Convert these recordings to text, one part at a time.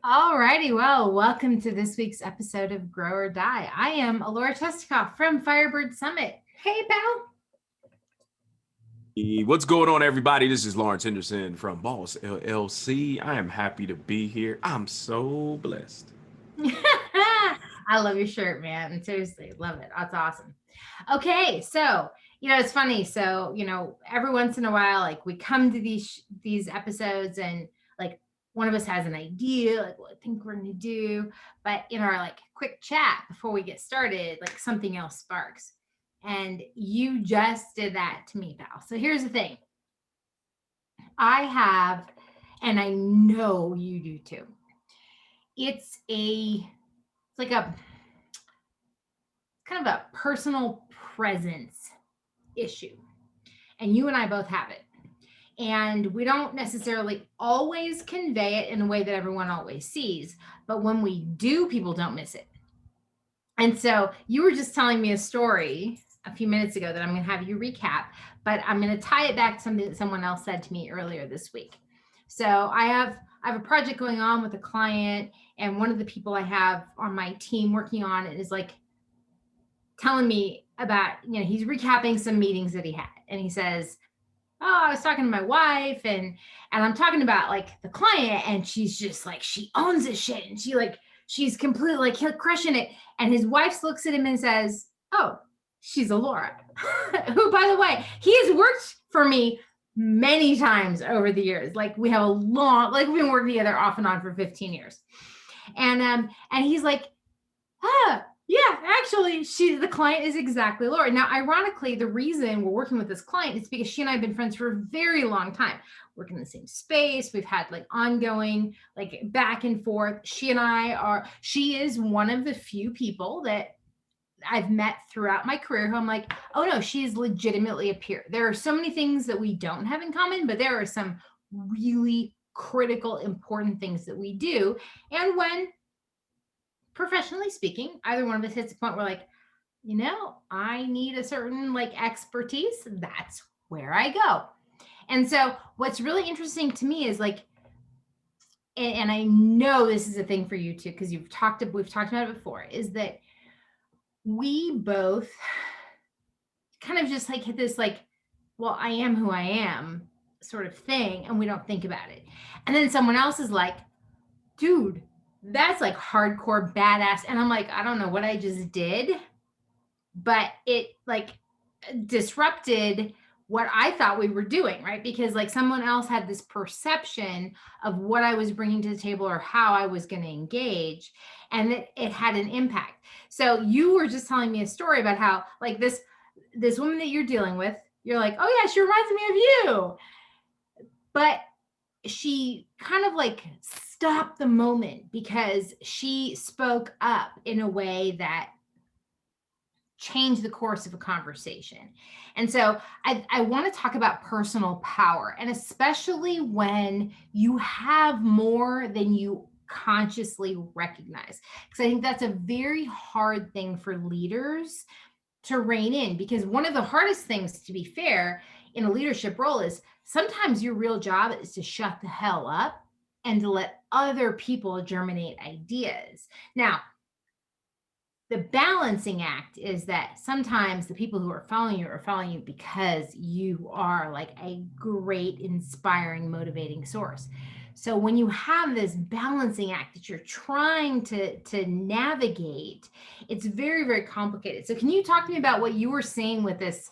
All righty. Well, welcome to this week's episode of Grow or Die. I am Alora Chestikoff from Firebird Summit. Hey, pal. What's going on, everybody? This is Lawrence Henderson from Boss LLC. I am happy to be here. I'm so blessed. I love your shirt, man. Seriously, love it. That's awesome. Okay, so it's funny. So every once in a while, like we come to these episodes, and like one of us has an idea, like what I think we're gonna do, but in our like quick chat before we get started, like something else sparks. And you just did that to me, pal. So here's the thing. I have, and I know you do too. It's like a kind of a personal presence issue. And you and I both have it. And we don't necessarily always convey it in a way that everyone always sees. But when we do, people don't miss it. And so you were just telling me a story a few minutes ago that I'm going to have you recap, but I'm going to tie it back to something that someone else said to me earlier this week. So I have a project going on with a client, and one of the people I have on my team working on it is like telling me about, he's recapping some meetings that he had. And he says, oh, I was talking to my wife, and I'm talking about like the client, and she's just like, she owns this shit, and she's completely like crushing it. And his wife looks at him and says, oh, she's Alora, who, by the way, he has worked for me many times over the years. Like we have we've been working together off and on for 15 years. And he's like, yeah, actually, the client is exactly Laura. Now, ironically, the reason we're working with this client is because she and I have been friends for a very long time, working in the same space. We've had like ongoing, like back and forth. She is one of the few people that I've met throughout my career who I'm like, oh no, she is legitimately a peer. There are so many things that we don't have in common, but there are some really critical, important things that we do. And when professionally speaking, either one of us hits a point where like, I need a certain like expertise, that's where I go. And so what's really interesting to me is like, and I know this is a thing for you too, because we've talked about it before, is that we both kind of just like hit this like, well, I am who I am sort of thing, and we don't think about it. And then someone else is like, dude, that's like hardcore badass. And I'm like, I don't know what I just did, but it like disrupted what I thought we were doing, right? Because like someone else had this perception of what I was bringing to the table or how I was going to engage, and it had an impact. So you were just telling me a story about how like this woman that you're dealing with, you're like, oh yeah, she reminds me of you. But she kind of like stopped the moment because she spoke up in a way that changed the course of a conversation. And so I want to talk about personal power, and especially when you have more than you consciously recognize, because I think that's a very hard thing for leaders to rein in, because one of the hardest things, to be fair, in a leadership role is sometimes your real job is to shut the hell up and to let other people germinate ideas. Now, the balancing act is that sometimes the people who are following you because you are like a great, inspiring, motivating source. So when you have this balancing act that you're trying to navigate, it's very, very complicated. So can you talk to me about what you were seeing with this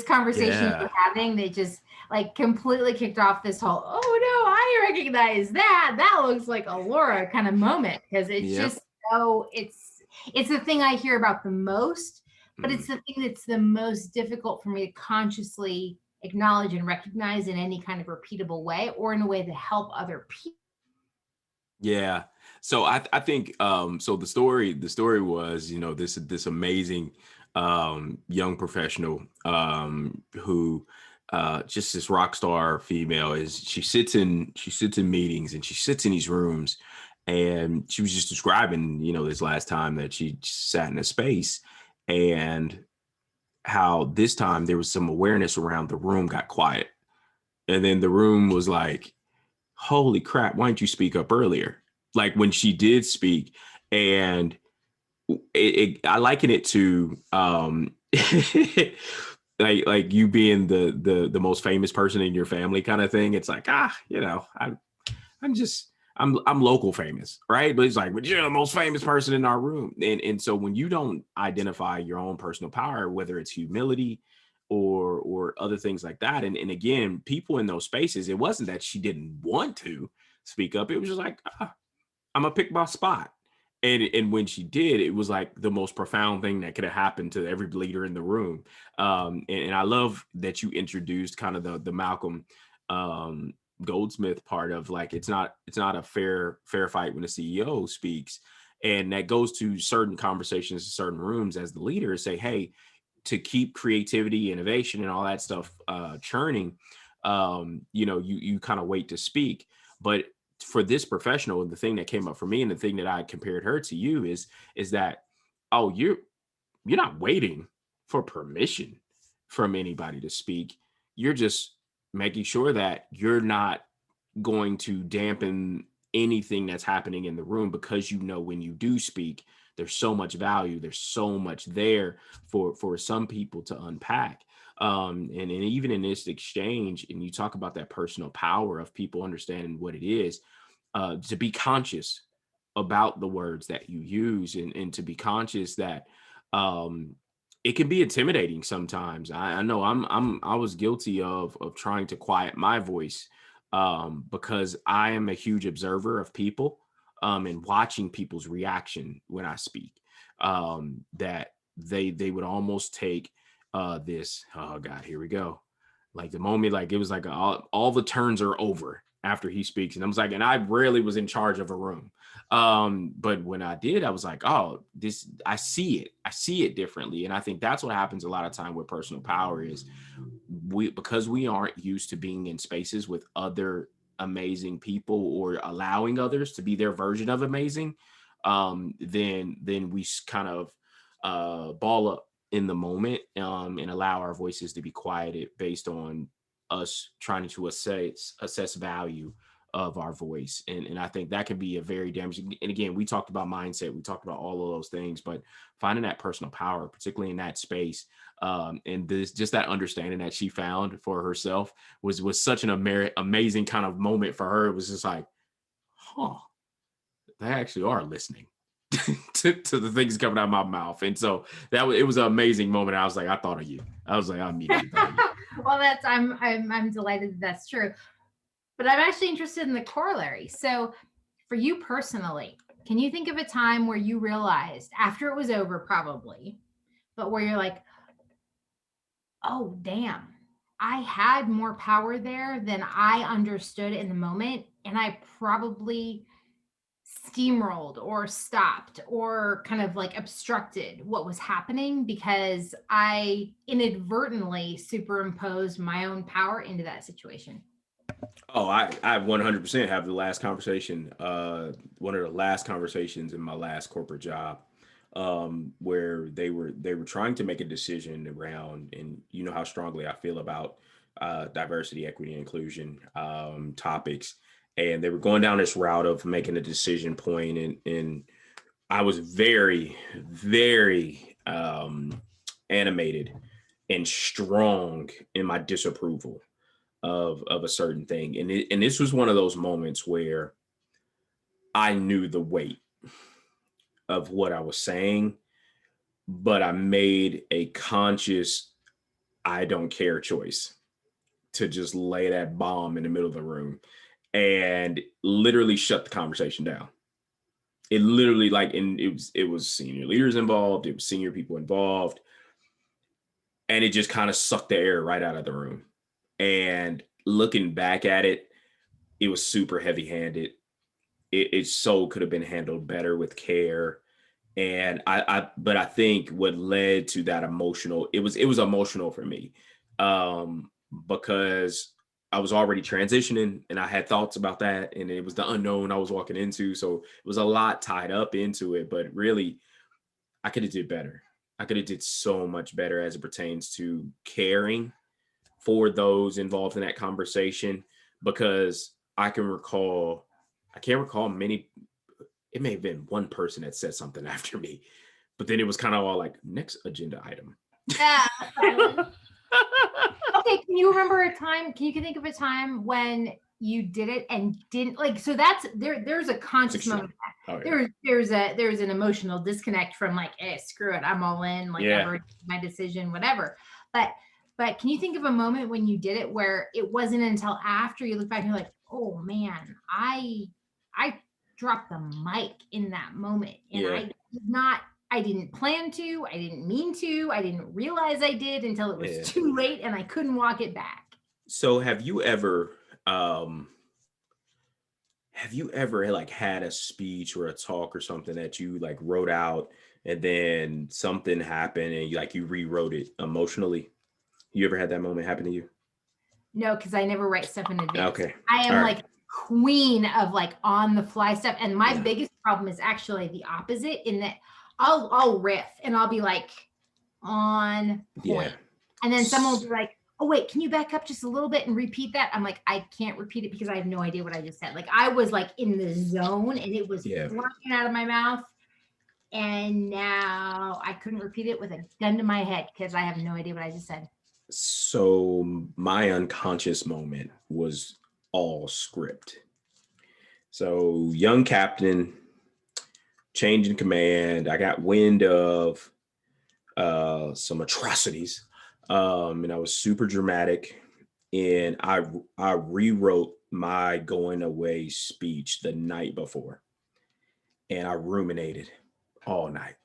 conversation you were Yeah. having that just like completely kicked off this whole, oh no, I recognize that looks like a Laura kind of moment, because it's Yep. just so it's the thing I hear about the most, but it's Mhm. the thing that's the most difficult for me to consciously acknowledge and recognize in any kind of repeatable way, or in a way to help other people. Yeah. So I think so the story was, this amazing young professional who just this rock star female. Is she sits in meetings, and she sits in these rooms, and she was just describing, this last time that she sat in a space, and how this time there was some awareness around, the room got quiet, and then the room was like, holy crap, why didn't you speak up earlier? like when she did speak, and I liken it to like you being the most famous person in your family kind of thing. It's like, I'm just I'm local famous, right? But it's like, but you're the most famous person in our room. And so when you don't identify your own personal power, whether it's humility or other things like that, and again, people in those spaces, it wasn't that she didn't want to speak up. It was just like, I'm gonna pick my spot. And when she did, it was like the most profound thing that could have happened to every leader in the room. And I love that you introduced kind of the Malcolm um, Goldsmith part of like it's not a fair fight when the CEO speaks, and that goes to certain conversations in certain rooms as the leader say, hey, to keep creativity, innovation, and all that stuff churning, you kind of wait to speak. But for this professional, the thing that came up for me, and the thing that I compared her to you is that, oh, you're not waiting for permission from anybody to speak. You're just making sure that you're not going to dampen anything that's happening in the room, because when you do speak, there's so much value, there's so much there for some people to unpack. And even in this exchange, and you talk about that personal power of people understanding what it is, to be conscious about the words that you use, and to be conscious that um, it can be intimidating sometimes. I know I was guilty of trying to quiet my voice, because I am a huge observer of people, and watching people's reaction when I speak. That they would almost take this, oh God, here we go. Like the moment, like it was like all the turns are over after he speaks. And I was like, and I rarely was in charge of a room. But when I did, I was like, oh, this, I see it differently. And I think that's what happens a lot of time with personal power is because we aren't used to being in spaces with other amazing people or allowing others to be their version of amazing. Then we kind of ball up in the moment, and allow our voices to be quieted based on us trying to assess value of our voice. And I think that can be a very damaging. And again, we talked about mindset, we talked about all of those things, but finding that personal power, particularly in that space, and this just that understanding that she found for herself was such an amazing kind of moment for her. It was just like, huh, they actually are listening to the things coming out of my mouth. And so it was an amazing moment. I was like, I thought of you. I was like, I immediately thought of you. Well, I'm delighted that that's true. But I'm actually interested in the corollary. So, for you personally, can you think of a time where you realized after it was over, probably, but where you're like, oh, damn, I had more power there than I understood in the moment. And I probably steamrolled or stopped or kind of like obstructed what was happening because I inadvertently superimposed my own power into that situation. Oh, I 100% have the last conversation, one of the last conversations in my last corporate job, where they were trying to make a decision around, and you know how strongly I feel about diversity, equity, and inclusion topics, and they were going down this route of making a decision point, and I was very, very animated and strong in my disapproval of a certain thing. And this was one of those moments where I knew the weight of what I was saying, but I made a conscious I don't care choice to just lay that bomb in the middle of the room and literally shut the conversation down. It literally, like, and it was senior leaders involved, it was senior people involved, and it just kind of sucked the air right out of the room. And looking back at it, it was super heavy handed. It so could have been handled better with care. And but I think what led to that emotional, it was emotional for me, because I was already transitioning and I had thoughts about that, and it was the unknown I was walking into, so it was a lot tied up into it. But really, I could have did better. I could have did so much better as it pertains to caring for those involved in that conversation, because I can't recall many. it may have been one person that said something after me, but then it was kind of all like next agenda item. Yeah. Okay, can you remember a time? Can you think of a time when you did it and didn't like? So that's there's a conscious moment. Oh, yeah. There's an emotional disconnect from like, screw it, I'm all in. Like I've already made my decision, whatever. But can you think of a moment when you did it where it wasn't until after you look back and you're like, oh man, I dropped the mic in that moment, and I didn't plan to, I didn't mean to, I didn't realize I did until it was too late and I couldn't walk it back. So have you ever like had a speech or a talk or something that you like wrote out and then something happened and you rewrote it emotionally? You ever had that moment happen to you? No, because I never write stuff in advance. Okay. I am like queen of like on the fly stuff. And my biggest problem is actually the opposite, in that I'll riff and I'll be like on point. And then someone will be like, oh wait, can you back up just a little bit and repeat that? I'm like, I can't repeat it because I have no idea what I just said. Like I was like in the zone and it was flying out of my mouth. And now I couldn't repeat it with a gun to my head because I have no idea what I just said. So my unconscious moment was all script. So young captain, change in command. I got wind of some atrocities, and I was super dramatic. And I rewrote my going away speech the night before, and I ruminated all night.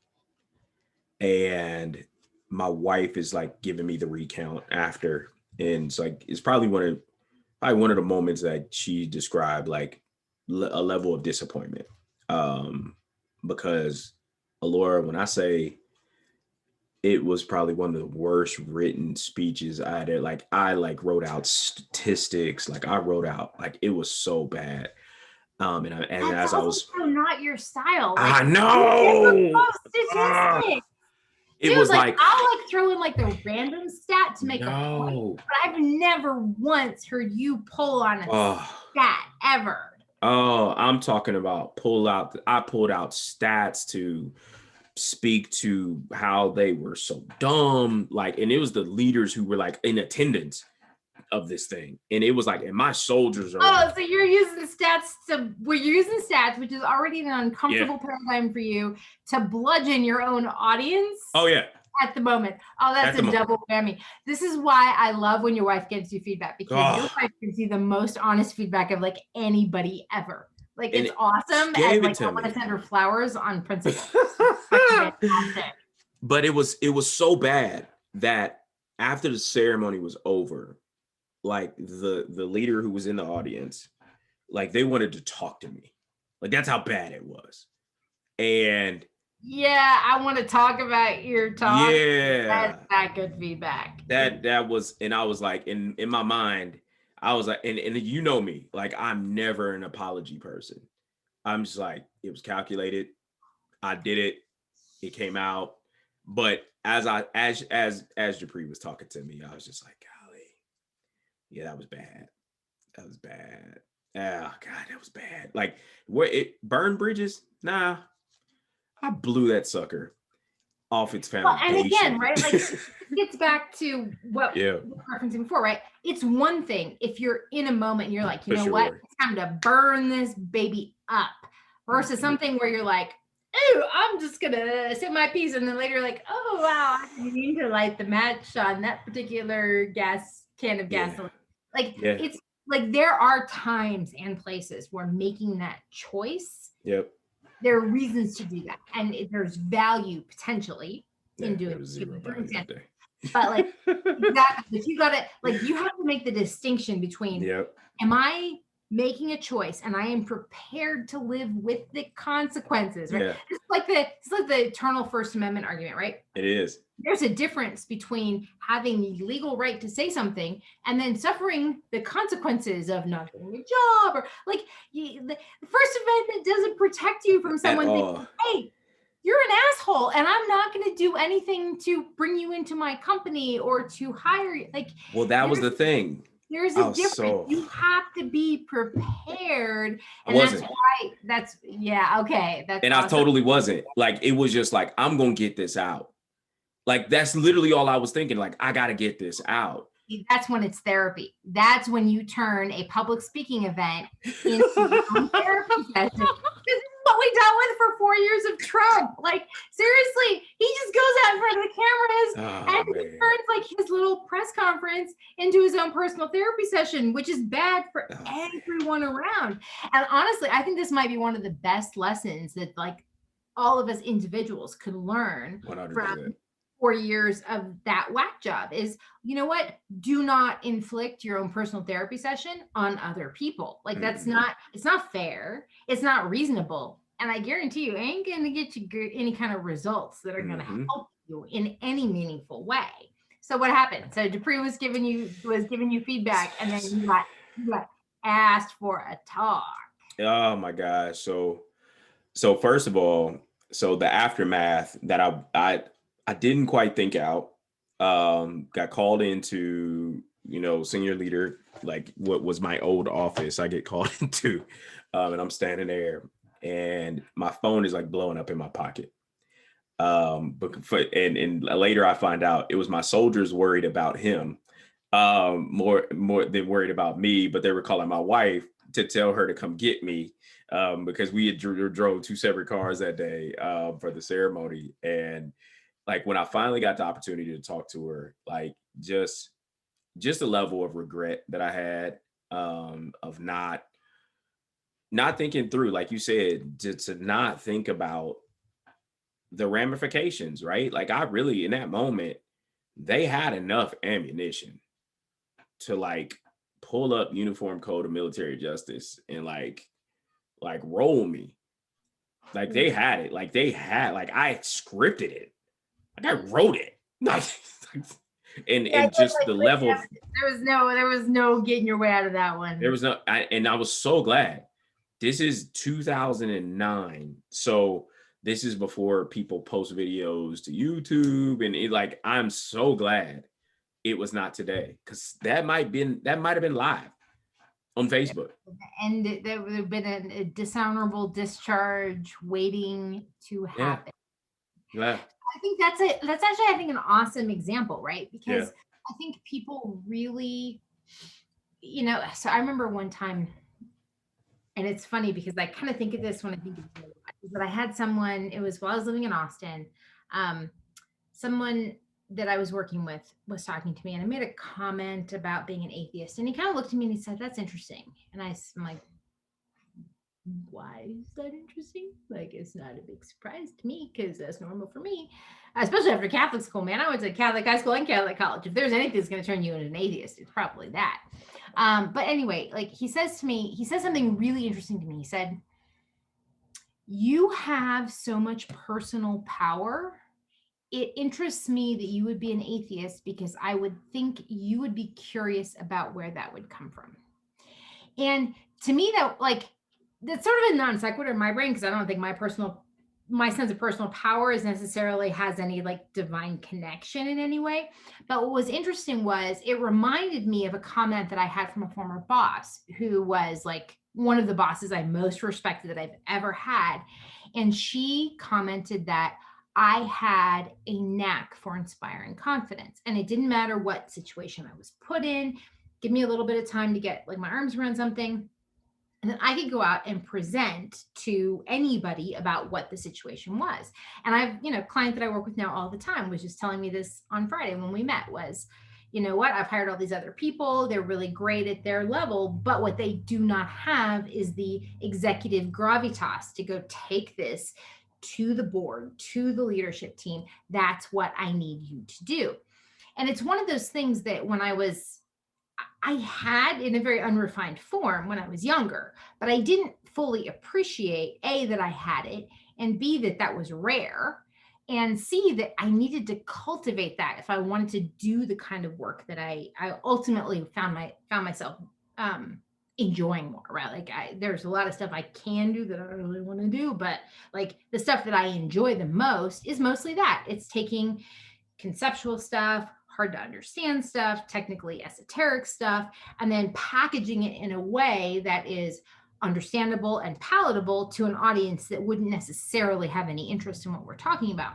And my wife is like giving me the recount after, and it's like it's probably one of the moments that she described like a level of disappointment, because Alora, when I say it was probably one of the worst written speeches I had, I wrote out statistics, like I wrote out, like it was so bad. And as I was not your style. Like, I know. Statistics. It was like I'll like throw in like the random stat to make a point, but I've never once heard you pull on a stat ever. Oh, I'm talking about I pulled out stats to speak to how they were so dumb. Like, and it was the leaders who were like in attendance of this thing. And it was like, and my soldiers are so you're using stats we're using stats, which is already an uncomfortable paradigm for you, to bludgeon your own audience. Oh yeah. At the moment. Oh, that's a double whammy. This is why I love when your wife gives you feedback, because your wife gives you the most honest feedback of like anybody ever. Like it's awesome. And like I want to send her flowers on principle. But it was so bad that after the ceremony was over, like the leader who was in the audience, like they wanted to talk to me. Like that's how bad it was. And yeah, I want to talk about your talk. Yeah. That's not good feedback. That was, and I was like, in my mind, I was like, and you know me, like I'm never an apology person. I'm just like, it was calculated. I did it. It came out. But as Dupree was talking to me, I was just like, golly, yeah, that was bad. That was bad. Oh God, that was bad. Like what it burned bridges? Nah. I blew that sucker off its foundation. Well, and again, right? Like it gets back to what we were referencing before, right? It's one thing if you're in a moment and you're like, you know what? It's time to burn this baby up, versus something where you're like, oh, I'm just gonna say my piece, and then later you're like, oh wow, I didn't mean to light the match on that particular can of gasoline. Like it's like there are times and places where making that choice. Yep. There are reasons to do that, and there's value potentially in doing it. But like exactly, if you gotta like you have to make the distinction between am I making a choice and I am prepared to live with the consequences, right? It's like the eternal First Amendment argument, right? It is. There's a difference between having the legal right to say something and then suffering the consequences of not getting a job, or like the First Amendment doesn't protect you from someone thinking, hey, you're an asshole and I'm not going to do anything to bring you into my company or to hire you. Like, well, that was the thing. There's I a was difference. so You have to be prepared. I And that's wasn't. why yeah, okay. That's And I awesome. totally wasn't. Like it was just like, I'm gonna get this out. Like that's literally all I was thinking. Like, I gotta get this out. That's when it's therapy. That's when you turn a public speaking event into your own therapy session. This is what we dealt with for 4 years of Trump. Like, seriously, he just goes out in front of the cameras Oh and he man. turns like his little press conference into his own personal therapy session, which is bad for Oh, everyone around. And honestly, I think this might be one of the best lessons that like all of us individuals could learn from 100%. 4 years of that whack job is, you know what, do not inflict your own personal therapy session on other people. Like that's Mm-hmm. not, it's not fair, it's not reasonable, and I guarantee you ain't gonna get you any kind of results that are gonna Mm-hmm. help you in any meaningful way. So what happened? So Dupree was giving you feedback, and then you got asked for a talk. Oh my gosh. So first of all, so the aftermath that I didn't quite think out. Got called into, senior leader, like what was my old office. I get called into, and I'm standing there, and my phone is like blowing up in my pocket. And later I find out it was my soldiers worried about him, more than worried about me. But they were calling my wife to tell her to come get me, because we had drove two separate cars that day, for the ceremony. And like when I finally got the opportunity to talk to her, like just a level of regret that I had, of not thinking through, like you said, to not think about the ramifications, right? Like I really, in that moment, they had enough ammunition to like pull up Uniform Code of Military Justice and like roll me. Like they had it. Like they had, like I scripted it. Like I wrote it. Like and Yeah, I and feel just like the level of, there was no getting your way out of that there one. was no, and I was so glad. This is 2009. So this is before people post videos to YouTube, and like I'm so glad it was not today, because that might have been live on Facebook. And there would have been a dishonorable discharge waiting to Yeah, happen. yeah, I think that's actually, I think, an awesome example, right? yeah. Because I think people really, so I remember one time, and it's funny because I kind of think of this when I think of it, is that I had someone, it was while I was living in Austin, um, someone that I was working with was talking to me, and I made a comment about being an atheist, and he kind of looked at me and he said, "That's interesting," and I'm like, why is that interesting? Like, it's not a big surprise to me because that's normal for me, especially after Catholic school, man. I went to Catholic high school and Catholic college. If there's anything that's going to turn you into an atheist, it's probably that. But anyway, like he says to me, he says something really interesting to me. He said, "You have so much personal power. It interests me that you would be an atheist because I would think you would be curious about where that would come from." And to me, that like that's sort of a non sequitur in my brain because I don't think my sense of personal power is necessarily has any like divine connection in any way. But what was interesting was it reminded me of a comment that I had from a former boss who was like one of the bosses I most respected that I've ever had. And she commented that I had a knack for inspiring confidence. And it didn't matter what situation I was put in, give me a little bit of time to get like my arms around something, and then I could go out and present to anybody about what the situation was. And I've, client that I work with now all the time was just telling me this on Friday when we met was, you know what, I've hired all these other people, they're really great at their level, but what they do not have is the executive gravitas to go take this to the board, to the leadership team. That's what I need you to do. And it's one of those things that I had in a very unrefined form when I was younger, but I didn't fully appreciate A, that I had it, and B, that that was rare, and C, that I needed to cultivate that if I wanted to do the kind of work that I ultimately found myself enjoying more, right? Like there's a lot of stuff I can do that I don't really want to do, but like the stuff that I enjoy the most is mostly that. It's taking conceptual stuff, hard to understand stuff, technically esoteric stuff, and then packaging it in a way that is understandable and palatable to an audience that wouldn't necessarily have any interest in what we're talking about.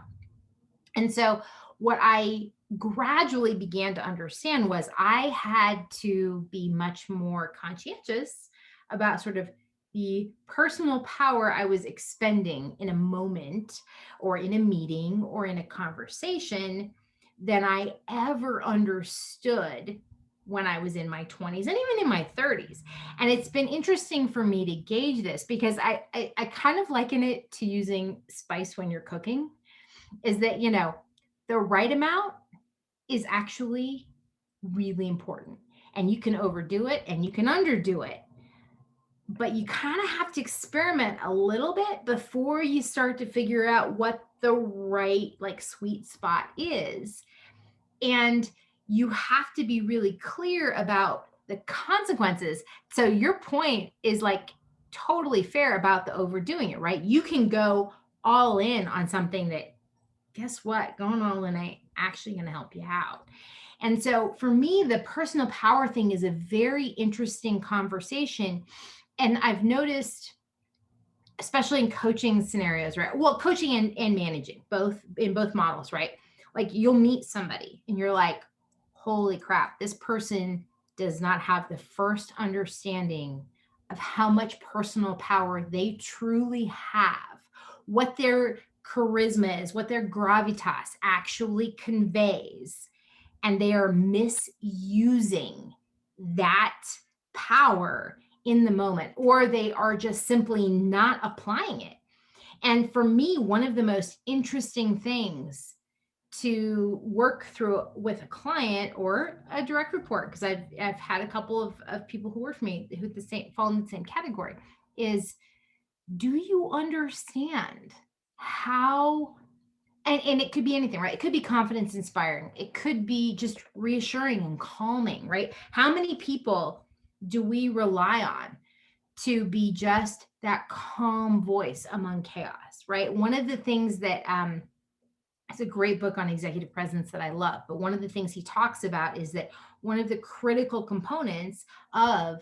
And so, what I gradually began to understand was I had to be much more conscientious about sort of the personal power I was expending in a moment or in a meeting or in a conversation than I ever understood when I was in my 20s and even in my 30s. And it's been interesting for me to gauge this because I kind of liken it to using spice when you're cooking, is that, the right amount is actually really important. And you can overdo it and you can underdo it. But you kind of have to experiment a little bit before you start to figure out what the right, like, sweet spot is. And you have to be really clear about the consequences. So your point is like totally fair about the overdoing it, right? You can go all in on something that, guess what? Going all in ain't actually going to help you out. And so for me, the personal power thing is a very interesting conversation. And I've noticed, especially in coaching scenarios, right? Well, coaching and managing, both in both models, right? Like you'll meet somebody and you're like, holy crap, this person does not have the first understanding of how much personal power they truly have, what their charisma is, what their gravitas actually conveys. And they are misusing that power in the moment, or they are just simply not applying it. And for me, one of the most interesting things to work through with a client or a direct report, because I've had a couple of people who work for me who the same fall in the same category, is, do you understand how, and it could be anything, right? It could be confidence inspiring. It could be just reassuring and calming, right? How many people do we rely on to be just that calm voice among chaos, right? One of the things that it's a great book on executive presence that I love, but one of the things he talks about is that one of the critical components of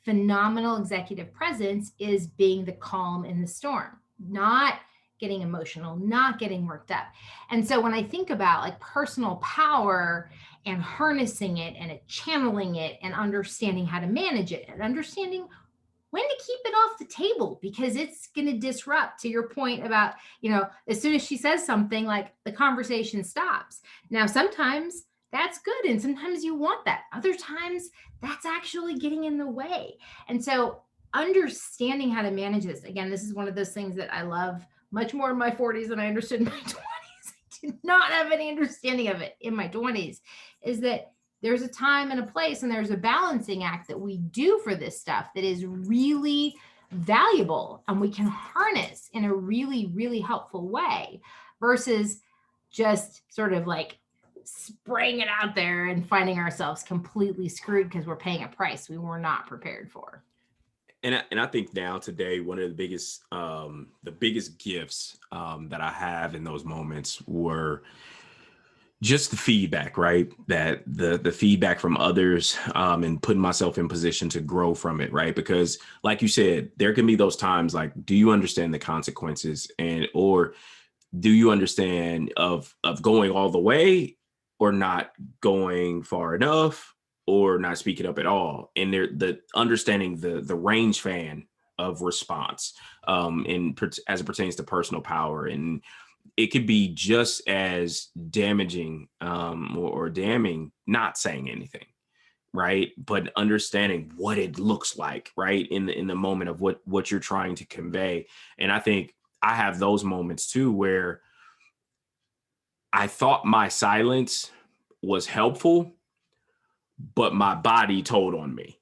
phenomenal executive presence is being the calm in the storm, not getting emotional, not getting worked up. And so when I think about like personal power and harnessing it and channeling it and understanding how to manage it and understanding when to keep it off the table, because it's going to disrupt, to your point about, as soon as she says something, like the conversation stops. Now, sometimes that's good. And sometimes you want that. Other times that's actually getting in the way. And so understanding how to manage this, again, this is one of those things that I love much more in my 40s than I understood in my 20s. I did not have any understanding of it in my 20s, is that there's a time and a place and there's a balancing act that we do for this stuff that is really valuable and we can harness in a really, really helpful way, versus just sort of like spraying it out there and finding ourselves completely screwed because we're paying a price we were not prepared for. And I think now today, one of the biggest gifts that I have in those moments were just the feedback, right? That the feedback from others, and putting myself in position to grow from it, right? Because like you said, there can be those times like, do you understand the consequences, or do you understand of going all the way or not going far enough or not speaking up at all? And the understanding the range fan of response, as it pertains to personal power. And it could be just as damaging, or damning not saying anything, right? But understanding what it looks like, right, in the moment of what you're trying to convey. And I think I have those moments too where I thought my silence was helpful, but my body told on me.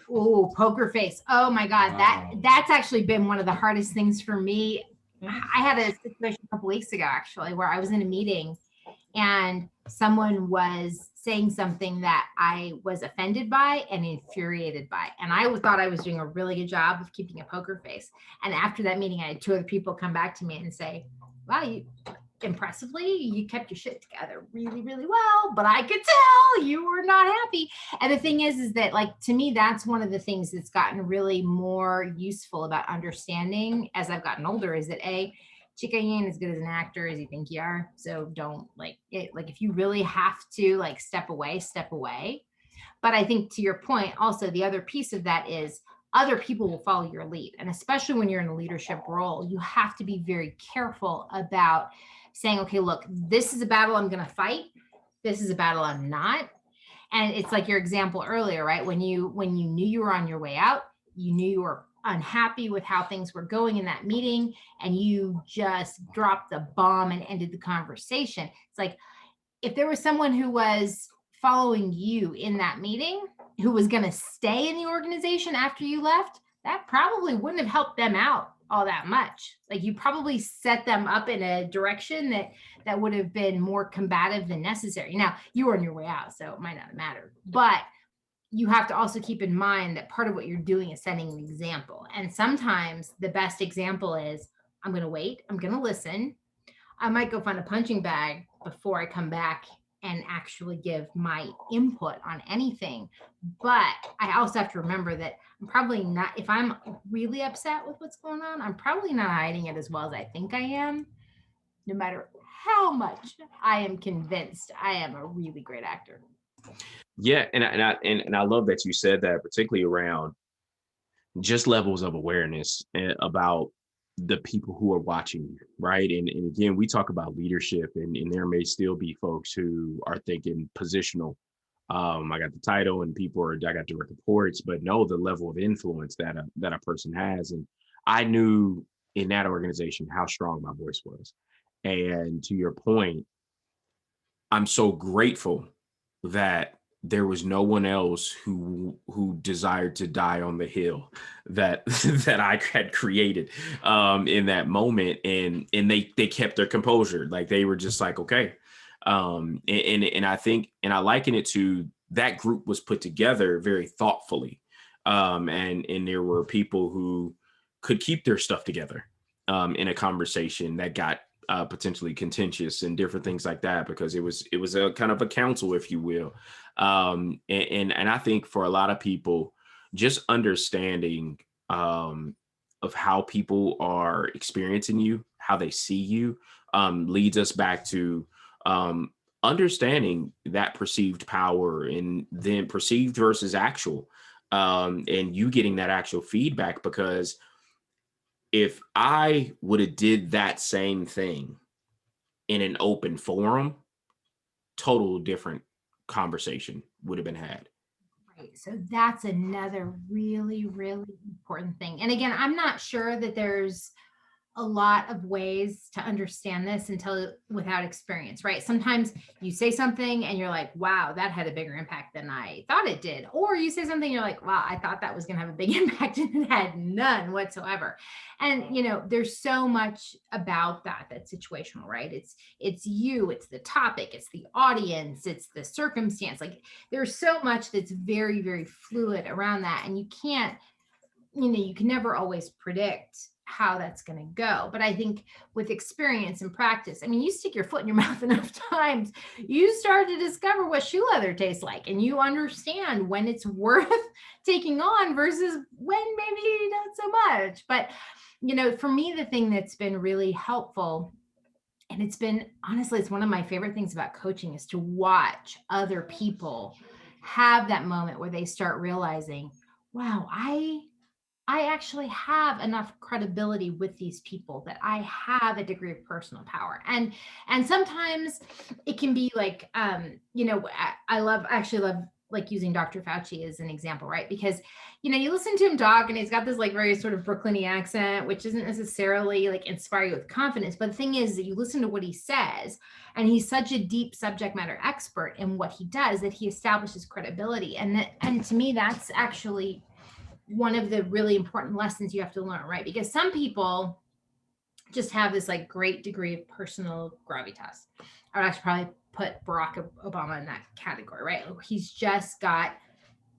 Oh, poker face. Oh my God. Wow. That's actually been one of the hardest things for me. I had a situation a couple weeks ago, actually, where I was in a meeting and someone was saying something that I was offended by and infuriated by. And I thought I was doing a really good job of keeping a poker face. And after that meeting, I had two other people come back to me and say, wow, impressively. You kept your shit together really, really well, but I could tell you were not happy. And the thing is that like to me, that's one of the things that's gotten really more useful about understanding as I've gotten older is that Chica, you ain't as good as an actor as you think you are. So don't like it. Like if you really have to like step away, step away. But I think to your point, also the other piece of that is other people will follow your lead. And especially when you're in a leadership role, you have to be very careful about saying, okay, look, this is a battle I'm going to fight. This is a battle I'm not. And it's like your example earlier, right? When you knew you were on your way out, you knew you were unhappy with how things were going in that meeting, and you just dropped the bomb and ended the conversation. It's like if there was someone who was following you in that meeting who was going to stay in the organization after you left, that probably wouldn't have helped them out all that much. Like you probably set them up in a direction that would have been more combative than necessary. Now, you were on your way out, so it might not have mattered. But you have to also keep in mind that part of what you're doing is setting an example. And sometimes the best example is I'm going to wait, I'm going to listen, I might go find a punching bag before I come back and actually give my input on anything. But I also have to remember that I'm probably not, if I'm really upset with what's going on, I'm probably not hiding it as well as I think I am, no matter how much I am convinced I am a really great actor. Yeah, and I love that you said that, particularly around just levels of awareness about the people who are watching you, right? And again, we talk about leadership, and there may still be folks who are thinking positional. I got the title, and people are I got direct reports, but know the level of influence that a person has. And I knew in that organization how strong my voice was. And to your point, I'm so grateful that there was no one else who desired to die on the hill that that I had created in that moment, and they kept their composure, like they were just like okay, and I think and I liken it to that group was put together very thoughtfully, and there were people who could keep their stuff together in a conversation that got potentially contentious and different things like that because it was a kind of a council, if you will, and I think for a lot of people, just understanding of how people are experiencing you, how they see you, leads us back to um, understanding that perceived power and then perceived versus actual, and you getting that actual feedback because if I would have did that same thing in an open forum, total different conversation would have been had. Right. So that's another really, really important thing. And again, I'm not sure that there's a lot of ways to understand this until without experience, right? Sometimes you say something and you're like, wow, that had a bigger impact than I thought it did. Or you say something, you're like, wow, I thought that was going to have a big impact and it had none whatsoever. And there's so much about that's situational, right? It's you, it's the topic, it's the audience, it's the circumstance. Like there's so much that's very, very fluid around that. And you can never always predict how that's going to go. But I think with experience and practice, I mean, you stick your foot in your mouth enough times, you start to discover what shoe leather tastes like, and you understand when it's worth taking on versus when maybe not so much. But, for me, the thing that's been really helpful, and it's been honestly, it's one of my favorite things about coaching is to watch other people have that moment where they start realizing, wow, I actually have enough credibility with these people that I have a degree of personal power. And sometimes it can be like I actually love like using Dr. Fauci as an example, right? Because you listen to him talk and he's got this like very sort of Brooklyny accent, which isn't necessarily like inspire you with confidence. But the thing is that you listen to what he says, and he's such a deep subject matter expert in what he does that he establishes credibility. And to me, that's actually one of the really important lessons you have to learn, right? Because some people just have this like great degree of personal gravitas. I would actually probably put Barack Obama in that category, right? He's just got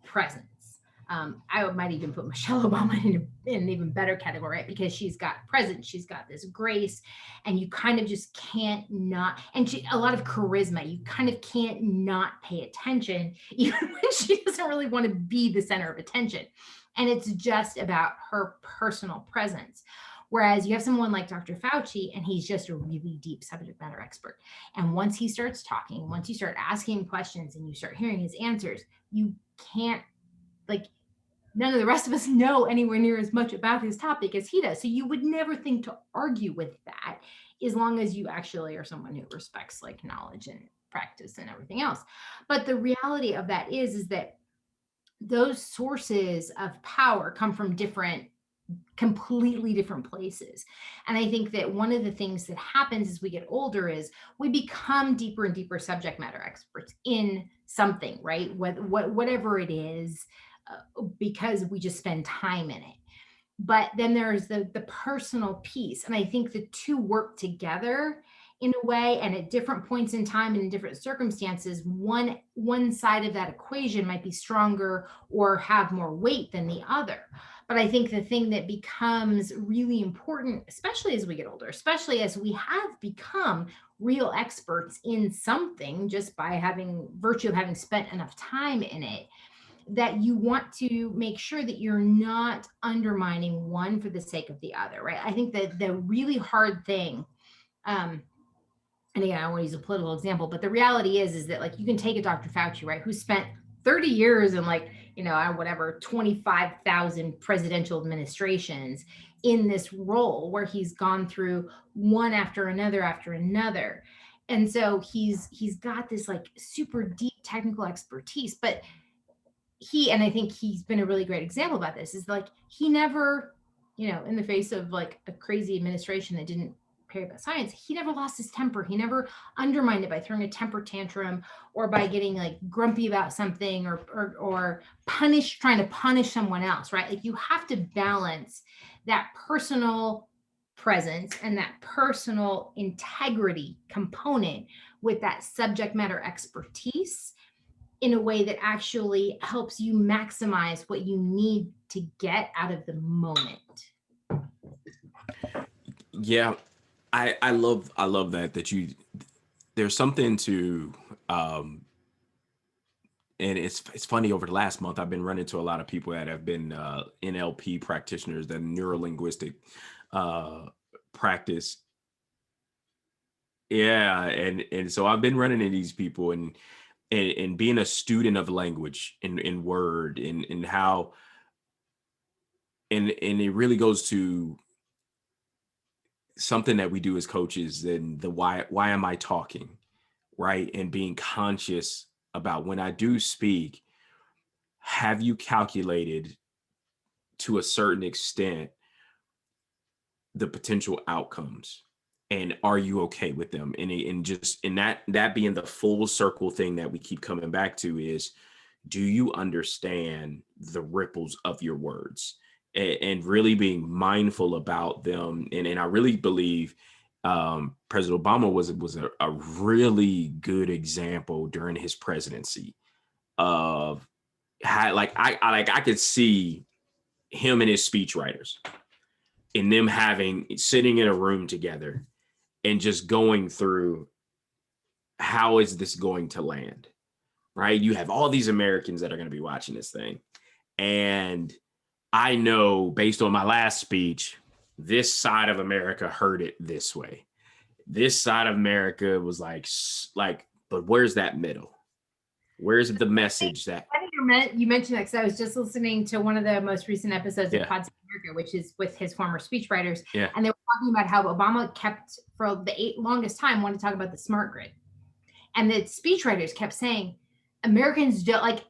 presence. I might even put Michelle Obama in an even better category, right? Because she's got presence, she's got this grace, and you kind of just can't not, and a lot of charisma. You kind of can't not pay attention, even when she doesn't really want to be the center of attention. And it's just about her personal presence. Whereas you have someone like Dr. Fauci, and he's just a really deep subject matter expert. And once he starts talking, once you start asking questions and you start hearing his answers, you can't, like, none of the rest of us know anywhere near as much about his topic as he does. So you would never think to argue with that, as long as you actually are someone who respects like knowledge and practice and everything else. But the reality of that is that those sources of power come from completely different places. And I think that one of the things that happens as we get older is we become deeper and deeper subject matter experts in something, right? Whatever it is, because we just spend time in it. But then there's the personal piece, and I think the two work together in a way, and at different points in time and in different circumstances, one side of that equation might be stronger or have more weight than the other. But I think the thing that becomes really important, especially as we get older, especially as we have become real experts in something just by having virtue of having spent enough time in it, that you want to make sure that you're not undermining one for the sake of the other, right? I think that the really hard thing, and again, I don't want to use a political example, but the reality is that like you can take a Dr. Fauci, right, who spent 30 years in like, whatever, 25,000 presidential administrations in this role where he's gone through one after another after another. And so he's got this like super deep technical expertise, but and I think he's been a really great example about this, is like he never, in the face of like a crazy administration that didn't care about science, he never lost his temper. He never undermined it by throwing a temper tantrum or by getting like grumpy about something or trying to punish someone else, right? Like you have to balance that personal presence and that personal integrity component with that subject matter expertise in a way that actually helps you maximize what you need to get out of the moment. Yeah, I love that you, there's something to and it's funny, over the last month I've been running into a lot of people that have been NLP practitioners, that neuro linguistic practice. Yeah, and so I've been running into these people, and being a student of language in word, and how, and it really goes to something that we do as coaches, and the why am I talking, right? And being conscious about, when I do speak, have you calculated to a certain extent the potential outcomes, and are you okay with them? And just in that being the full circle thing that we keep coming back to is, do you understand the ripples of your words, and really being mindful about them? And I really believe President Obama was a really good example during his presidency of how, like I could see him and his speechwriters, and them sitting in a room together and just going through, how is this going to land, right? You have all these Americans that are going to be watching this thing, and I know, based on my last speech, this side of America heard it this way. This side of America was like, but where's that middle? Where's the message that? You mentioned that because I was just listening to one of the most recent episodes of Yeah. Pod America, which is with his former speechwriters. Yeah. And they were talking about how Obama kept, for the longest time, wanted to talk about the smart grid. And the speechwriters kept saying, Americans don't, like,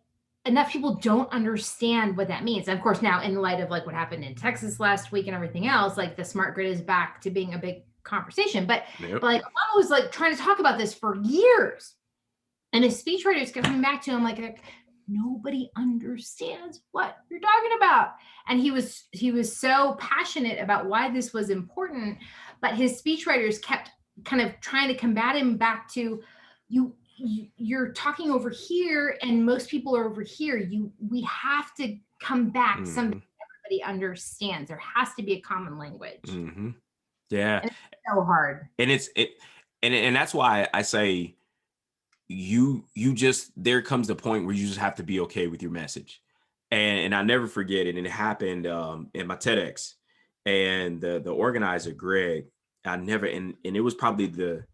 enough people don't understand what that means. And of course, now in light of like what happened in Texas last week and everything else, like the smart grid is back to being a big conversation. But like Obama was like trying to talk about this for years. And his speechwriters kept coming back to him like nobody understands what you're talking about. And he was so passionate about why this was important, but his speechwriters kept kind of trying to combat him back to, you're talking over here and most people are over here. We have to come back something Mhm. everybody understands. There has to be a common language. Mhm. Yeah. And it's so hard. And and that's why I say you just there comes the point where you just have to be okay with your message. And I never forget it. And it happened in my TEDx. And the organizer, Greg, I never and it was probably the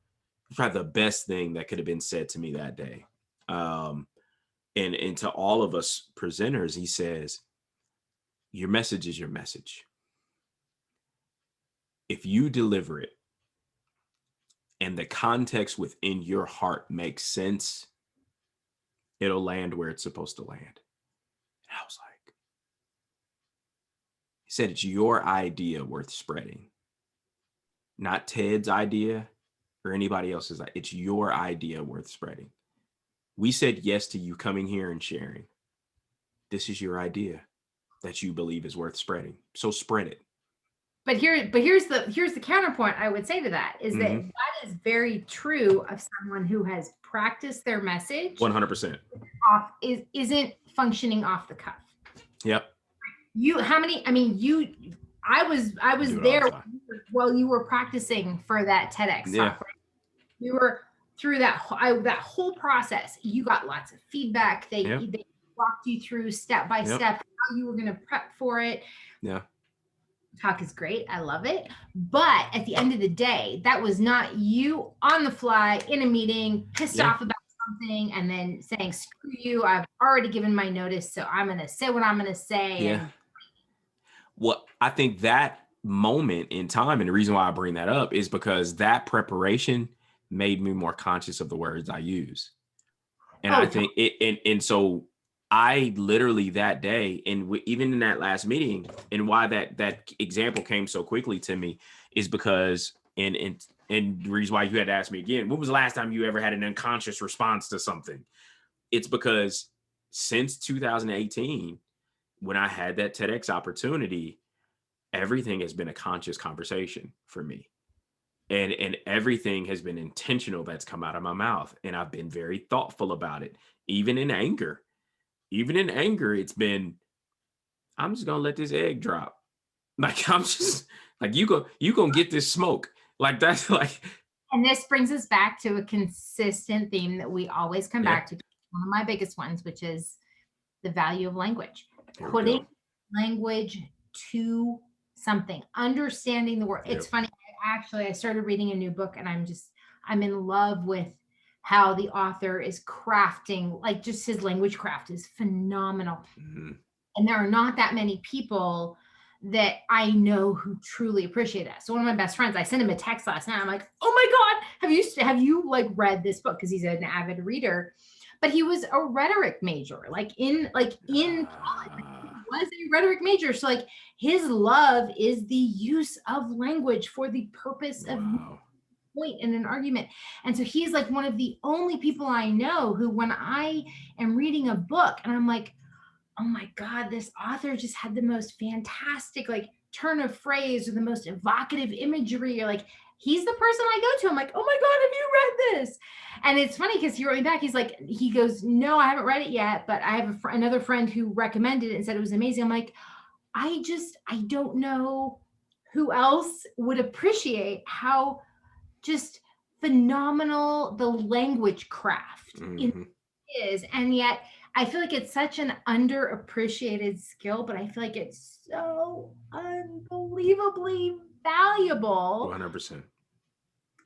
best thing that could have been said to me that day. Um, and to all of us presenters, he says, your message is your message. If you deliver it and the context within your heart makes sense, it'll land where it's supposed to land. And I was like, he said, it's your idea worth spreading, not Ted's idea or anybody else's. It's your idea worth spreading. We said yes to you coming here and sharing. This is your idea that you believe is worth spreading. So spread it. But here's the counterpoint I would say to that is that Mm-hmm. that is very true of someone who has practiced their message 100%. off isn't functioning off the cuff. Yep. You how many I mean you I I was do it all there the time. while you were practicing for that TEDx Yeah. talk. Right? You were through that whole process. You got lots of feedback. Yeah. They walked you through step by Yep. step how you were going to prep for it. Yeah. Talk is great. I love it. But at the end of the day, that was not you on the fly in a meeting, pissed Yeah. off about something, and then saying, screw you. I've already given my notice. So I'm going to say what I'm going to say. Yeah. And Well, I think that moment in time, and the reason why I bring that up is because that preparation made me more conscious of the words I use. And I oh, think it, and so I literally that day, and even in that last meeting, and why that example came so quickly to me is because, and the reason why you had to ask me again, when was the last time you ever had an unconscious response to something? It's because since 2018, when I had that TEDx opportunity, everything has been a conscious conversation for me. And everything has been intentional that's come out of my mouth. And I've been very thoughtful about it, even in anger. Even in anger, it's been, I'm just gonna let this egg drop. Like I'm just like you gonna get this smoke. Like that's like, and this brings us back to a consistent theme that we always come yeah, back to. One of my biggest ones, which is the value of language, here we putting go. language to something, understanding the word. It's Yep. funny. I started reading a new book and I'm in love with how the author is crafting, like just his language craft is phenomenal. Mhm. And there are not that many people that I know who truly appreciate that. So one of my best friends, I sent him a text last night. I'm like, "Oh my god, have you like read this book?" Because he's an avid reader. But he was a rhetoric major, like in college. He Ah, was a rhetoric major. So like his love is the use of language for the purpose of wow. point in an argument. And so he's like one of the only people I know who, when I am reading a book and I'm like, oh my God, this author just had the most fantastic like turn of phrase or the most evocative imagery, or like he's the person I go to. I'm like, oh my God, have you read this? And it's funny because he wrote me back. He's like, he goes, no, I haven't read it yet, but I have another friend who recommended it and said it was amazing. I'm like, I don't know who else would appreciate how just phenomenal the language craft Hmm. is. And yet I feel like it's such an underappreciated skill, but I feel like it's so unbelievably valuable. 100%.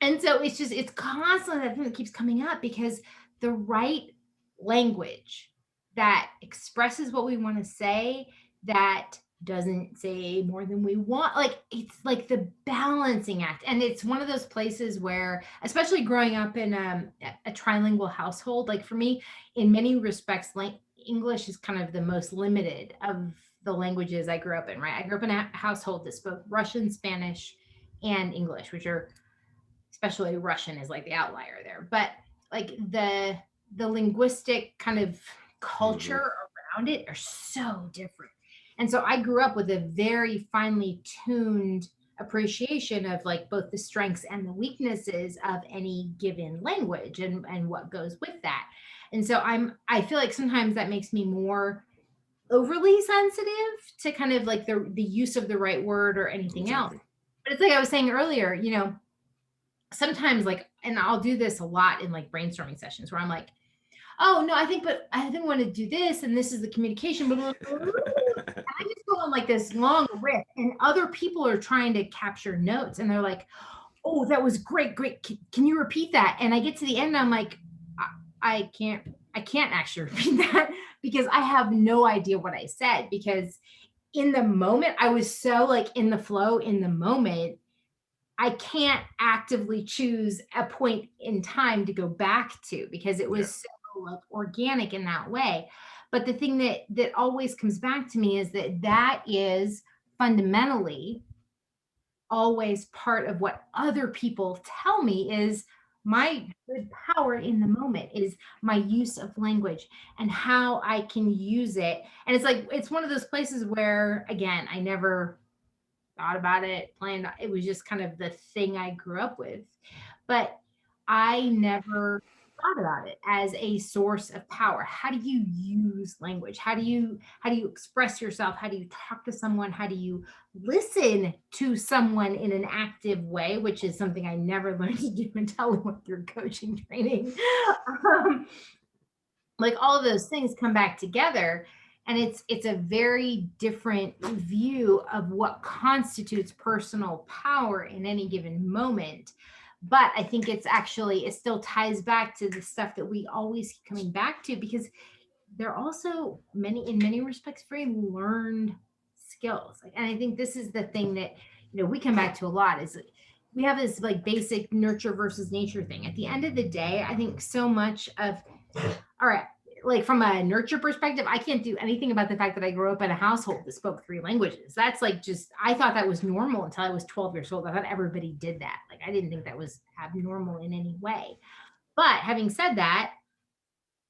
And so it's constantly that thing that keeps coming up because the right language that expresses what we want to say, that doesn't say more than we want. Like it's like the balancing act. And it's one of those places where, especially growing up in a trilingual household, like for me, in many respects, like English is kind of the most limited of the languages I grew up in, right? I grew up in a household that spoke Russian, Spanish, and English, which are, especially Russian is like the outlier there. But like the linguistic kind of Hmm. culture around it are so different. And so I grew up with a very finely tuned appreciation of like both the strengths and the weaknesses of any given language and what goes with that. And so I feel like sometimes that makes me more overly sensitive to kind of like the use of the right word or anything else. Exactly. But it's like I was saying earlier, sometimes like, and I'll do this a lot in like brainstorming sessions where I'm like, oh no, but I think I want to do this, and this is the communication, blah, blah, blah, blah. And I just go on like this long riff, and other people are trying to capture notes, and they're like, oh, that was great, great. Can you repeat that? And I get to the end, and I'm like, I can't actually repeat that because I have no idea what I said, because in the moment I was so like in the flow in the moment, I can't actively choose a point in time to go back to because it Yeah. was so like organic in that way. But the thing that always comes back to me is that is fundamentally always part of what other people tell me is my good power in the moment is my use of language and how I can use it. And it's like it's one of those places where again, I never thought about it, planned. It was just kind of the thing I grew up with. But I never thought about it as a source of power. How do you use language? How do you express yourself? How do you talk to someone? How do you listen to someone in an active way, which is something I never learned to do until I went through coaching training. Um, like all of those things come back together, and it's a very different view of what constitutes personal power in any given moment. But I think it still ties back to the stuff that we always keep coming back to, because they're also in many respects very learned skills. Like, and I think this is the thing that we come back to a lot is we have this like basic nurture versus nature thing. At the end of the day, I think so much of all right, like from a nurture perspective, I can't do anything about the fact that I grew up in a household that spoke three languages. That's like just I thought that was normal until I was 12 years old. I thought everybody did that. Like I didn't think that was abnormal in any way. But having said that,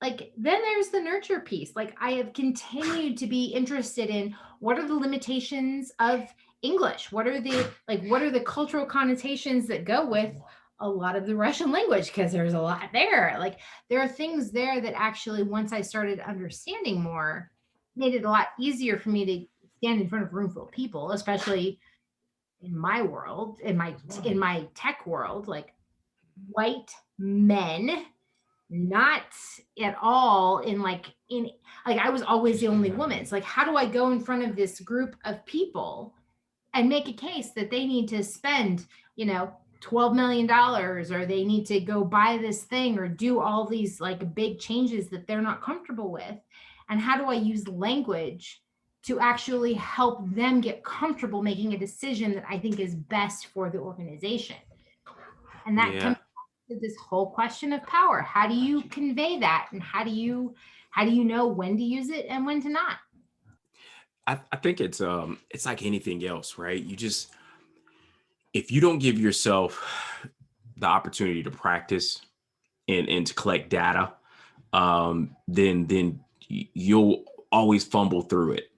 like then there's the nurture piece. Like I have continued to be interested in what are the limitations of English? What are the cultural connotations that go with a lot of the Russian language, because there's a lot there. Like there are things there that actually once I started understanding more made it a lot easier for me to stand in front of a room full of people, especially in my world, in my tech world, like white men, not at all in I was always the only woman. It's like, how do I go in front of this group of people and make a case that they need to spend, $12 million, or they need to go buy this thing or do all these like big changes that they're not comfortable with? And how do I use language to actually help them get comfortable making a decision that I think is best for the organization? And that comes Yeah. to this whole question of power. How do you convey that, and how do you know when to use it and when to not? I think it's like anything else, right? You just if you don't give yourself the opportunity to practice and to collect data, then you'll always fumble through it.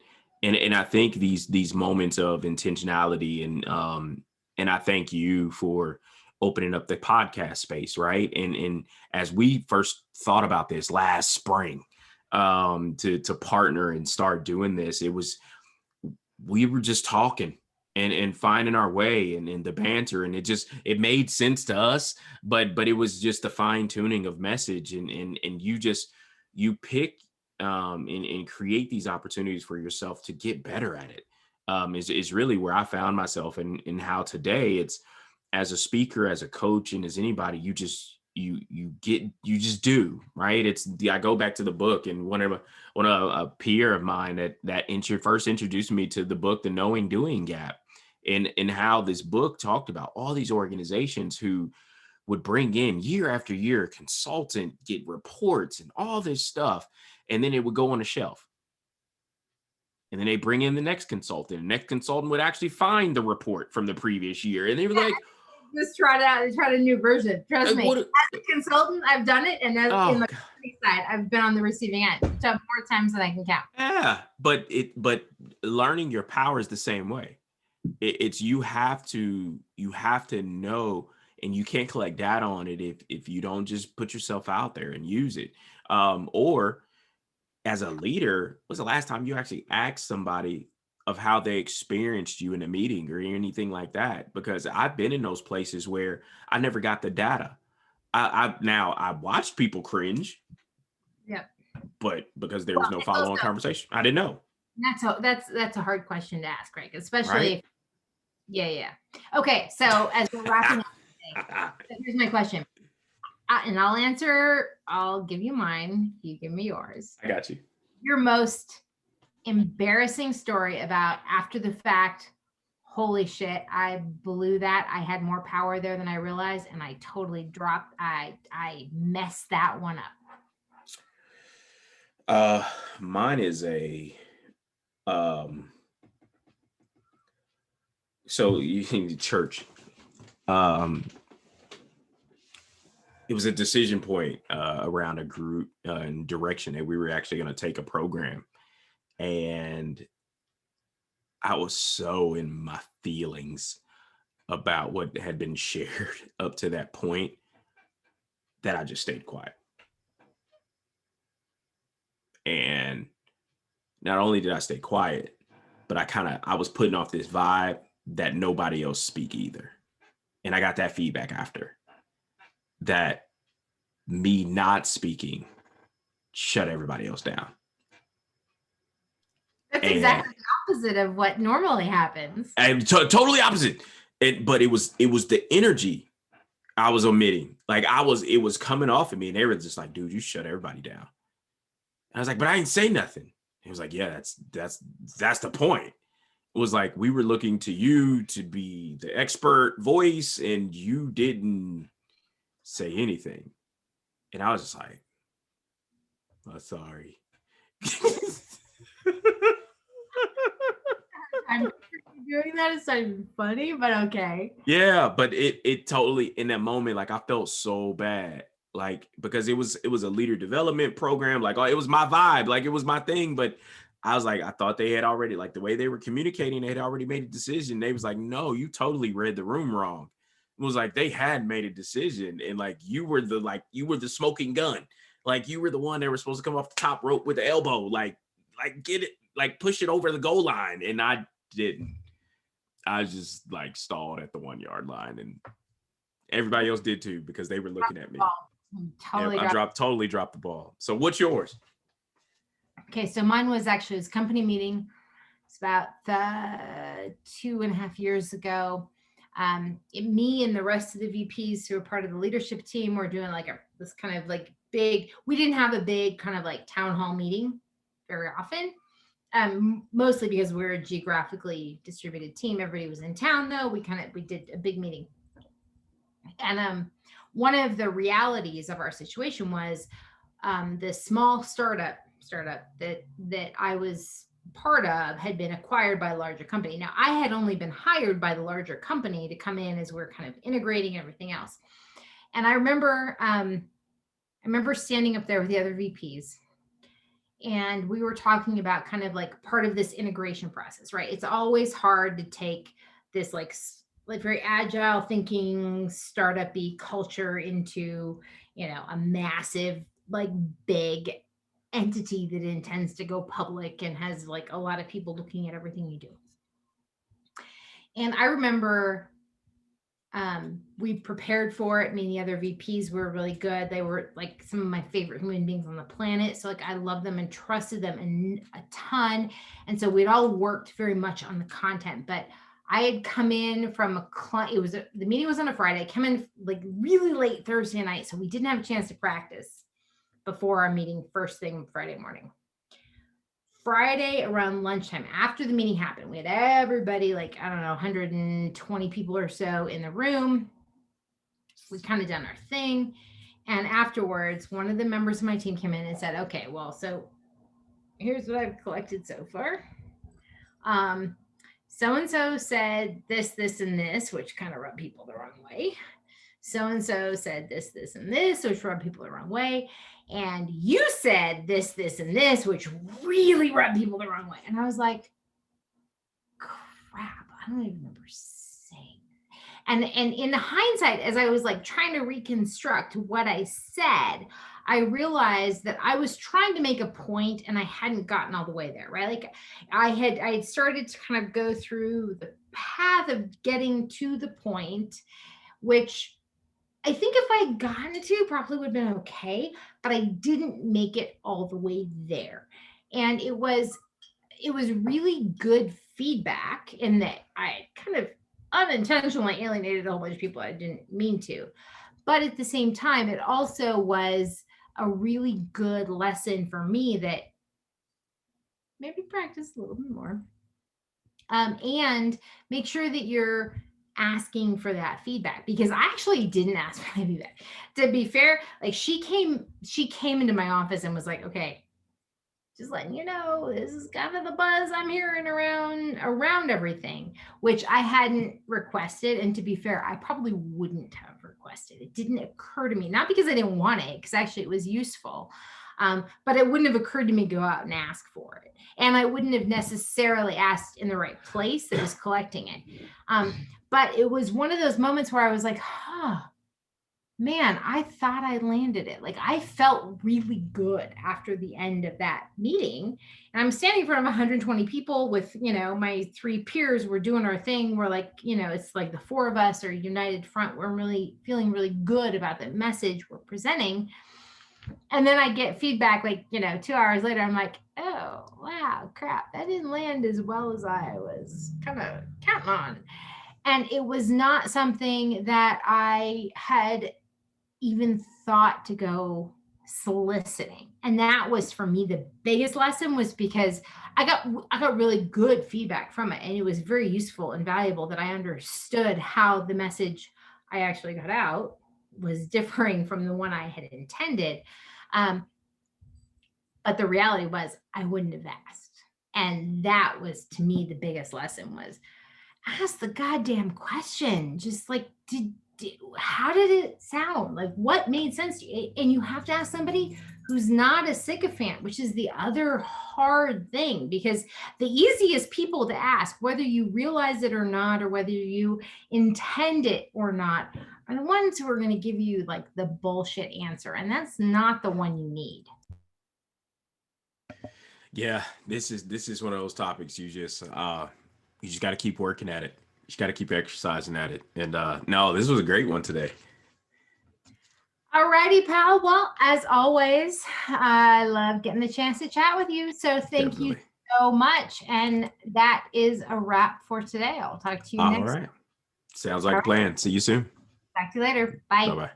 And I think these moments of intentionality and I thank you for opening up the podcast space, right? And as we first thought about this last spring, to partner and start doing this, we were just talking and finding our way and the banter, and it made sense to us, but it was just the fine tuning of message, and you pick and create these opportunities for yourself to get better at it. Is really where I found myself, and how today it's as a speaker, as a coach, and as anybody, you just do right. I go back to the book, and one of a peer of mine first introduced me to the book, The Knowing Doing Gap, and how this book talked about all these organizations who would bring in year after year a consultant, get reports and all this stuff, and then it would go on a shelf. And then they bring in the next consultant. The next consultant would actually find the report from the previous year, and they were like, Just try it out and try a new version. Trust me. "What? As a consultant, I've done it, and as in Oh, the company side, I've been on the receiving end so more times than I can count. yeah." But learning your power is the same way. It's you have to know, and you can't collect data on it if you don't just put yourself out there and use it. Or as a leader, when's the last time you actually asked somebody of how they experienced you in a meeting or anything like that? Because I've been in those places where I never got the data. I watched people cringe, Yeah. but because there Well, was no it's also follow-on conversation, I didn't know. that's a hard question to ask, Greg, especially Right. if, yeah, yeah. Okay, so as we're wrapping up today, here's my question. And I'll give you mine, you give me yours. I got you. Your most embarrassing story about after the fact, holy shit, I blew that. I had more power there than I realized, and I totally dropped. I messed that one up. Mine is a um so you in the church. Um it was a decision point around a group and direction that we were actually going to take a program, and I was so in my feelings about what had been shared up to that point that I just stayed quiet. And not only did I stay quiet, but I was putting off this vibe that nobody else speak either. And I got that feedback after that me not speaking shut everybody else down. That's And exactly the opposite of what normally happens. totally opposite. But it was the energy I was omitting. Like it was coming off of me, and they were just like, "Dude, you shut everybody down." And I was like, "But I didn't say nothing." He was like, "Yeah, that's the point." It was like we were looking to you to be the expert voice, and you didn't say anything. And I was just like, "Oh, sorry." I'm doing that. It's not even funny, but okay. Yeah, but it totally in that moment, like I felt so bad. Like because it was a leader development program, like oh, it was my vibe, like it was my thing. But I was like, I thought they had already, like the way they were communicating, they had already made a decision. They was like, no, you totally read the room wrong. It was like they had made a decision, and like you were the smoking gun. Like you were the one that was supposed to come off the top rope with the elbow, like get it, like push it over the goal line. And I didn't. I just like stalled at the 1 yard line, and everybody else did too because they were looking at me. Yep, Totally got. totally dropped the ball. So what's yours? Okay, so mine was actually this company meeting. It's about 2.5 years ago. Me and the rest of the VPs who are part of the leadership team were doing like this kind of like big. We didn't have a big kind of like town hall meeting very often. Mostly because we're a geographically distributed team. Everybody was in town though. We did a big meeting. And one of the realities of our situation was the small startup that I was part of had been acquired by a larger company. Now I had only been hired by the larger company to come in as we're kind of integrating everything else. And I remember standing up there with the other VPs, and we were talking about kind of like part of this integration process, right? It's always hard to take this like very agile thinking startup-y culture into, a massive, like big entity that intends to go public and has like a lot of people looking at everything you do. And I remember we prepared for it. Me and the other VPs were really good. They were like some of my favorite human beings on the planet. So like I loved them and trusted them a ton. And so we'd all worked very much on the content. But I had come in from a client. The meeting was on a Friday. I came in like really late Thursday night, so we didn't have a chance to practice before our meeting first thing Friday morning. Friday around lunchtime, after the meeting happened, we had everybody, like, I don't know, 120 people or so in the room. We kind of done our thing. And afterwards, one of the members of my team came in and said, okay, well, so here's what I've collected so far. So-and-so said this, and this, which kind of rubbed people the wrong way. So-and-so said this, and this, which rubbed people the wrong way. And you said this, and this, which really rubbed people the wrong way. And I was like, crap, I don't even remember saying. And in hindsight, as I was like trying to reconstruct what I said, I realized that I was trying to make a point and I hadn't gotten all the way there, right? Like I had started to kind of go through the path of getting to the point, which I think if I had gotten to, probably would have been okay, but I didn't make it all the way there. And it was really good feedback in that I kind of unintentionally alienated a whole bunch of people I didn't mean to. But at the same time, it also was a really good lesson for me that maybe practice a little bit more, and make sure that you're asking for that feedback, because I actually didn't ask for that feedback. To be fair, like she came into my office and was like, okay, just letting you know, this is kind of the buzz I'm hearing around everything, which I hadn't requested. And to be fair, I probably wouldn't have requested. It didn't occur to me, not because I didn't want it, because actually it was useful. But it wouldn't have occurred to me to go out and ask for it. And I wouldn't have necessarily asked in the right place that was collecting it. But it was one of those moments where I was like, huh, man, I thought I landed it. Like I felt really good after the end of that meeting. And I'm standing in front of 120 people with, my three peers. We're doing our thing. We're like, it's like the four of us are united front. We're really feeling really good about the message we're presenting. And then I get feedback like, 2 hours later, I'm like, oh, wow, crap. That didn't land as well as I was kind of counting on. And it was not something that I had even thought to go soliciting. And that was for me the biggest lesson, was because I got really good feedback from it, and it was very useful and valuable that I understood how the message I actually got out was differing from the one I had intended. But the reality was I wouldn't have asked. And that was, to me, the biggest lesson was ask the goddamn question. Just like, how did it sound? Like, what made sense to you? And you have to ask somebody who's not a sycophant, which is the other hard thing, because the easiest people to ask, whether you realize it or not, or whether you intend it or not, are the ones who are going to give you like the bullshit answer. And that's not the one you need. Yeah, this is one of those topics you just got to keep working at it. You just got to keep exercising at it. And no, this was a great one today. Alrighty, pal. Well, as always, I love getting the chance to chat with you. So thank you so much. And that is a wrap for today. I'll talk to you next. All right. Sounds like a plan. See you soon. Talk to you later. Bye. Bye-bye.